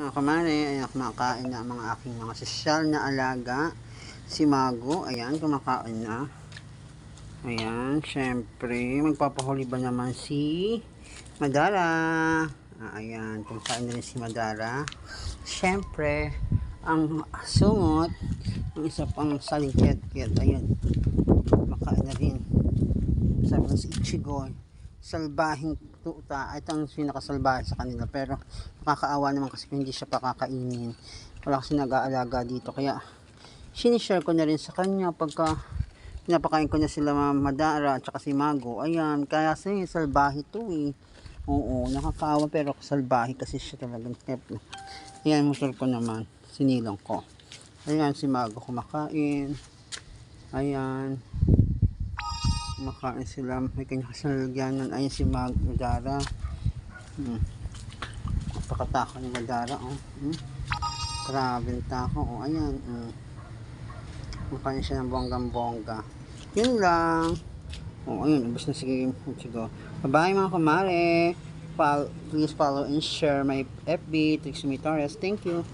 Mga kamari, ayan, kumakain na ang mga aking mga sosyal na alaga. Si Mago, ayan, kumakain na. Ayan, syempre, magpapahuli ba naman si Madara? Ayan, kumakain na rin si Madara. Syempre, ang sungot, ang isa pang salingket-ket, ayan, kumakain na rin. Sabi na si Ichigo, salbahing tuta, ito ang pinakasalbahe sa kanila, pero nakakaawa naman kasi kung hindi siya pakakainin, wala kasi nag-aalaga dito, kaya sinishare ko na rin sa kanya pagka pinapakain ko na sila Madara at saka si Mago. Ayan, kaya salbahe to eh. Oo, nakakaawa pero salbahe kasi siya talagang ayan, motor ko naman, sinilong ko. Ayan, si Mago kumakain. Ayan, kumakain sila, may kanya kasalagyanan. Ayan si Madara. Napakatako ni Madara, oh. Grabe ang tako, oh. Ayan, kumakain siya ng bonggang-bongga. Yun lang. Oh, ayun, ubos na sige. Bye-bye mga kumare. Please follow and share my FB, Trixie Torres. Thank you.